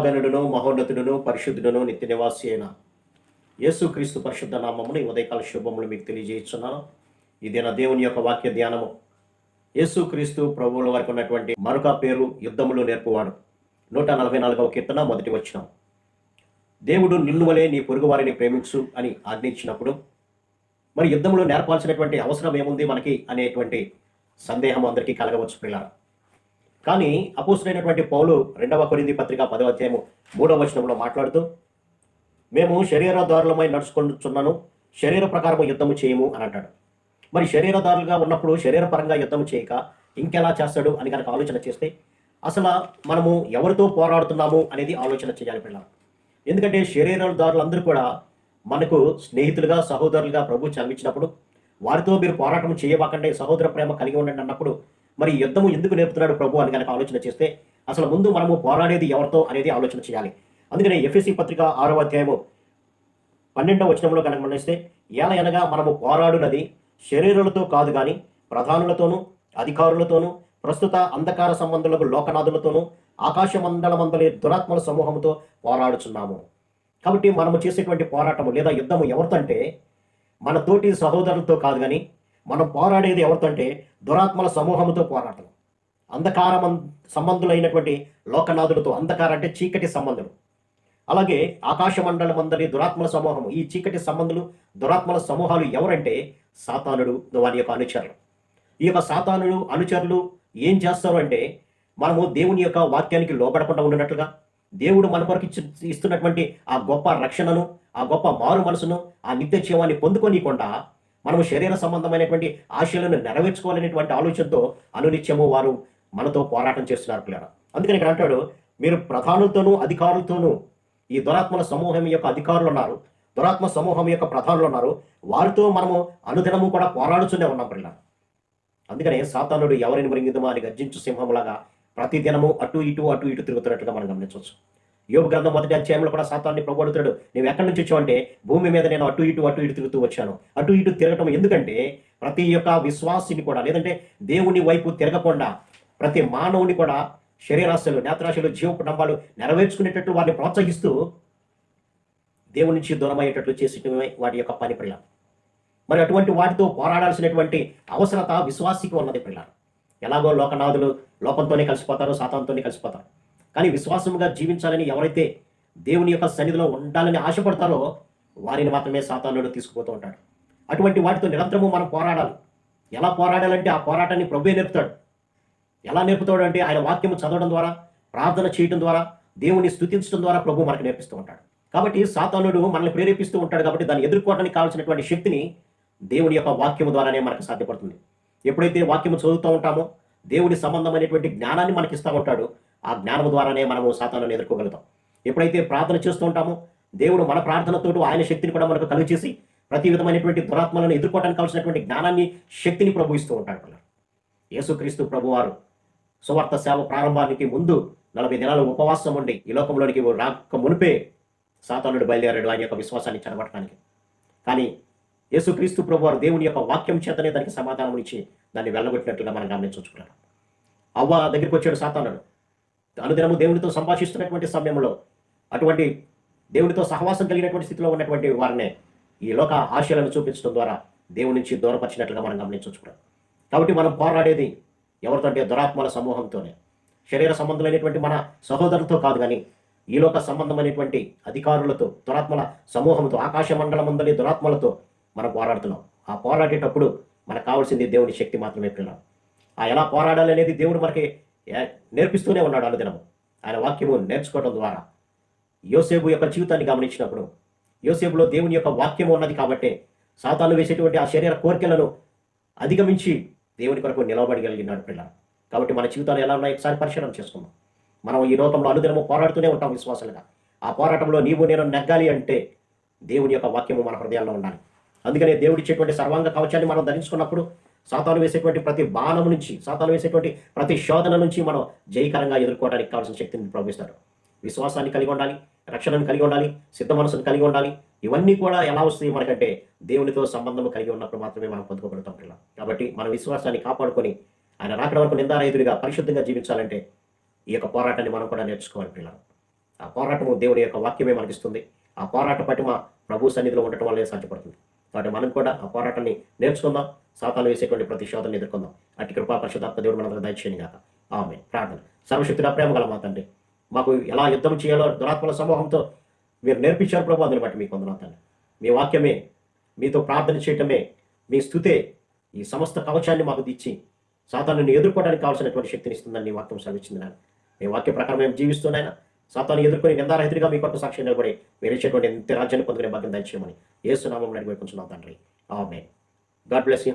మహాగణుడును మహోన్నతుడును పరిశుద్ధుడును నిత్య నివాసి అయిన యేసుక్రీస్తు పరిశుద్ధ నామమును ఈ ఉదయకాల శుభములు మీకు తెలియజేస్తున్నాను. ఇది నా దేవుని యొక్క వాక్య ధ్యానము. యేసుక్రీస్తు ప్రభువుల వారికి ఉన్నటువంటి మరొక పేరు యుద్ధములు నేర్పువాడు. 144వ కీర్తన మొదటి వచనం. దేవుడు నిన్ను వలె నీ పొరుగు వారిని ప్రేమించు అని ఆజ్ఞించినప్పుడు మరి యుద్ధములు నేర్పాల్సినటువంటి అవసరం ఏముంది మనకి అనేటువంటి సందేహం అందరికీ కలగవచ్చు పిల్లలు. కానీ అపోస్తులైనటువంటి పౌలు 2వ కొరింథీ పత్రిక 10వ అధ్యాయము 3వ వచనంలో మాట్లాడుతూ, మేము శరీరదారులమై నడుచుకుంటున్నాను, శరీర ప్రకారము యుద్ధము చేయము అని అంటాడు. మరి శరీరదారులుగా ఉన్నప్పుడు శరీరపరంగా యుద్ధము చేయక ఇంకెలా చేస్తాడు అని కనుక ఆలోచన చేస్తే అసలు మనము ఎవరితో పోరాడుతున్నాము అనేది ఆలోచన చేయాలి పిల్లలు. ఎందుకంటే శరీరదారులందరూ కూడా మనకు స్నేహితులుగా సహోదరులుగా ప్రభు చదివించినప్పుడు వారితో మీరు పోరాటం చేయబాకండి, సహోదర ప్రేమ కలిగి ఉండండి అన్నప్పుడు మరి యుద్ధము ఎందుకు నేర్పుతున్నాడు ప్రభు అని కనుక ఆలోచన చేస్తే అసలు ముందు మనము పోరాడేది ఎవరితో అనేది ఆలోచన చేయాలి. అందుకనే ఎఫెసీ పత్రిక 6వ అధ్యాయము 12వ వచనంలో కనుక గమనిస్తే, ఏలయనగా మనము పోరాడునది శరీరులతో కాదు కానీ ప్రధానులతోనూ అధికారులతోనూ ప్రస్తుత అంధకార సంబంధులకు లోకనాథులతోనూ ఆకాశ మండలమందలి దురాత్మల సమూహంతో పోరాడుచున్నాము. కాబట్టి మనము చేసేటువంటి పోరాటము లేదా యుద్ధము ఎవరితో అంటే మన తోటి సహోదరులతో కాదు కానీ మనం పోరాడేది ఎవరితో అంటే దురాత్మల సమూహంతో పోరాటం. అంధకార సంబంధులైనటువంటి లోకనాథులతో, అంధకార అంటే చీకటి సంబంధులు. అలాగే ఆకాశ మండలం అందరి దురాత్మల సమూహము. ఈ చీకటి సంబంధులు దురాత్మల సమూహాలు ఎవరంటే సాతానుడు, వారి యొక్క అనుచరులు. ఈ యొక్క సాతానుడు అనుచరులు ఏం చేస్తారు అంటే మనము దేవుని యొక్క వాక్యానికి లోబడకుండా ఉన్నట్లుగా దేవుడు మన కొరకు ఇస్తున్నటువంటి ఆ గొప్ప రక్షణను, ఆ గొప్ప మారు మనసును, ఆ నిత్య జీవాన్ని పొందుకోనీయకుండా మనము శరీర సంబంధమైనటువంటి ఆశలను నెరవేర్చుకోవాలనేటువంటి ఆలోచనతో అనునిత్యము వారు మనతో పోరాటం చేస్తున్నారు పిల్లలు. అందుకని ఇక్కడ అంటాడు, మీరు ప్రధానులతోనూ అధికారులతోనూ, ఈ దురాత్మల సమూహం యొక్క అధికారులు ఉన్నారు, దురాత్మ సమూహం యొక్క ప్రధానులు ఉన్నారు, వారితో మనము అనుదినము కూడా పోరాడుతూనే ఉన్నాం పిల్లలు. అందుకనే సాతానుడు ఎవరిని మృంగిదమో అని గర్జించు సింహంలాగా ప్రతిదినము అటు ఇటు తిరుగుతున్నట్టుగా మనం గమనించవచ్చు. యోబు గ్రంథం 1వ అధ్యాయంలో కూడా సాతాన్ని ప్రభు అడుగుతాడు, నువ్వు ఎక్కడి నుంచి వచ్చావు అంటే భూమి మీద నేను అటు ఇటు తిరుగుతూ వచ్చాను. అటు ఇటు తిరగటం ఎందుకంటే ప్రతి యొక్క విశ్వాసిని కూడా, లేదంటే దేవుని వైపు తిరగకుండా ప్రతి మానవుని కూడా శరీరాశలు, నేత్రాశలు, జీవపు డంబాలు నెరవేర్చుకునేటట్లు వారిని ప్రోత్సహిస్తూ దేవుని నుంచి దూరం అయ్యేటట్లు చేసేటమే వాటి యొక్క పని పిల్ల. మరి అటువంటి వాటితో పోరాడాల్సినటువంటి అవసరత విశ్వాసికి ఉన్నది పిల్ల. ఎలాగో లోకనాథులు లోకంతోనే కలిసిపోతారు, సాతానుతోనే కలిసిపోతారు. కానీ విశ్వాసముగా జీవించాలని ఎవరైతే దేవుని యొక్క సన్నిధిలో ఉండాలని ఆశపడతారో వారిని మాత్రమే సాతానుడు తీసుకుపోతూ ఉంటాడు. అటువంటి వాటితో నిరంతరము మనం పోరాడాలి. ఎలా పోరాడాలంటే ఆ పోరాటాన్ని ప్రభువే నేర్పుతాడు. ఎలా నేర్పుతాడు అంటే ఆయన వాక్యము చదవడం ద్వారా, ప్రార్థన చేయడం ద్వారా, దేవుని స్తుతించడం ద్వారా ప్రభు మనకు నేర్పిస్తూ ఉంటాడు. కాబట్టి సాతానుడు మనల్ని ప్రేరేపిస్తూ ఉంటాడు. కాబట్టి దాన్ని ఎదుర్కోవడానికి కావాల్సినటువంటి శక్తిని దేవుని యొక్క వాక్యము ద్వారానే మనకు సాధ్యపడుతుంది. ఎప్పుడైతే వాక్యము చదువుతూ ఉంటామో దేవుని సంబంధమైనటువంటి జ్ఞానాన్ని మనకి ఇస్తూ ఉంటాడు. ఆ జ్ఞానం ద్వారానే మనము సాతానుని ఎదుర్కోగలుగుతాం. ఎప్పుడైతే ప్రార్థన చేస్తూ ఉంటామో దేవుడు మన ప్రార్థనతో ఆయన శక్తిని కూడా మనకు కలుగు చేసి ప్రతి విధమైనటువంటి దురాత్మలను ఎదుర్కోవడానికి కావాల్సినటువంటి జ్ఞానాన్ని, శక్తిని ప్రభు ఇస్తూ ఉంటాడు. యేసుక్రీస్తు ప్రభువారు సువార్త సేవ ప్రారంభానికి ముందు 40 దినాలు ఉపవాసం ఉండి ఈ లోకంలోనికి రాక మునిపే సాతానుడు బయలుదేరాడు ఆయన యొక్క విశ్వాసాన్ని చెడగొట్టడానికి. కానీ యేసుక్రీస్తు ప్రభువారు దేవుని యొక్క వాక్యం చేతనే దానికి సమాధానం ఇచ్చి దాన్ని వెళ్ళగొట్టినట్లుగా మనం గమనించుకున్నాం. అవ్వ దగ్గరికి వచ్చాడు సాతానుడు. అనుదినము దేవునితో సంభాషిస్తున్నటువంటి సమయంలో అటువంటి దేవునితో సహవాసం కలిగినటువంటి స్థితిలో ఉన్నటువంటి వారినే ఈ లోక ఆశయాలను చూపించడం ద్వారా దేవుని నుంచి దూరపరిచినట్లుగా మనం గమనించుకున్నాం. కాబట్టి మనం పోరాడేది ఎవరితో అంటే దురాత్మల సమూహంతోనే. శరీర సంబంధమైనటువంటి మన సహోదరులతో కాదు కానీ ఈ లోక సంబంధమైనటువంటి అధికారులతో, దురాత్మల సమూహంతో, ఆకాశ మండలం అందరి దురాత్మలతో మనం పోరాడుతున్నాం. ఆ పోరాడేటప్పుడు మనకు కావాల్సింది దేవుని శక్తి మాత్రమే పిల్లలు. ఆ ఎలా పోరాడాలి అనేది దేవుడు మనకి నేర్పిస్తూనే ఉన్నాడు అనుదినము. ఆయన వాక్యము నేర్చుకోవడం ద్వారా యోసేపు యొక్క జీవితాన్ని గమనించినప్పుడు యోసేపులో దేవుని యొక్క వాక్యము ఉన్నది కాబట్టి సాతాను వేసేటువంటి ఆ శరీర కోరికలను అధిగమించి దేవుని కొరకు నిలబడగలిగినాడు పిల్ల. కాబట్టి మన జీవితాలు ఎలా ఉన్నాయో ఒకసారి పరిశీలన చేసుకుందాం. మనం ఈ లోకంలో అనుదినము పోరాడుతూనే ఉంటాం విశ్వాసాలుగా. ఆ పోరాటంలో నీవు నేను నెగ్గాలి అంటే దేవుని యొక్క వాక్యము మన హృదయాల్లో ఉండాలి. అందుకనే దేవుడిచ్చేటువంటి సర్వాంగ కవచాన్ని మనం ధరించుకున్నప్పుడు సాతాను వేసేటువంటి ప్రతి బాణం నుంచి, సాతాను వేసేటువంటి ప్రతి శోధన నుంచి మనం జయకరంగా ఎదుర్కోవడానికి కావాల్సిన శక్తిని ప్రవహిస్తాడు. విశ్వాసాన్ని కలిగి ఉండాలి, రక్షణను కలిగి ఉండాలి, సిద్ధ మనసును కలిగి ఉండాలి. ఇవన్నీ కూడా ఎలా వస్తాయి మనకంటే దేవునితో సంబంధం కలిగి ఉన్నప్పుడు మాత్రమే మనం పొందుకోగలుగుతాం పిల్లలు. కాబట్టి మన విశ్వాసాన్ని కాపాడుకొని ఆయన రాకడ వరకు నిందారహితుడిగా పరిశుద్ధంగా జీవించాలంటే ఈ యొక్క పోరాటాన్ని మనం కూడా నేర్చుకోవాలి పిల్లలు. ఆ పోరాటము దేవుని యొక్క వాక్యమే మనకిస్తుంది. ఆ పోరాట పటిమ ప్రభు సన్నిధిలో ఉండటం వల్లే సాధ్యపడుతుంది. కాబట్టి మనం కూడా ఆ పోరాటాన్ని నేర్చుకుందాం. సాతాను వేసేటువంటి ప్రతి శోధనని ఎదుర్కొందాం. అట్టి కృపా పరిశుద్ధాత్మ దేవుడు మనందరికీ దయచేయను గాక. ఆమేన్. ప్రార్థన. సర్వశక్తుడా ప్రేమ గల మా తండ్రి, మాకు ఎలా యుద్ధం చేయాలో దురాత్మల సమూహంతో మీరు నేర్పించారు ప్రభు. అందుని బట్టి మీకు వందనాలు తండ్రి. మీ వాక్యమే, మీతో ప్రార్థన చేయటమే, మీ స్తుతే ఈ సమస్త కవచాన్ని మాకు ఇచ్చి సాతానుని ఎదుర్కోవడానికి కావాల్సినటువంటి శక్తిని ఇస్తుందని నీ వాక్యం సెలవిచ్చింది నాయన. మీ వాక్య ప్రకారం మేము జీవిస్తున్నాయన సాతాను ఎదుర్కొని నిందారహితుడిగా మీ కొరకు సాక్షి నిలబడి మీరు ఇచ్చేటువంటి నిత్య రాజ్యాన్ని పొందుకునే భాగ్యం దయచేయమని యేసు నామములో అడిగి వేడుకుంటున్నాం తండ్రి. ఆమేన్. God bless you.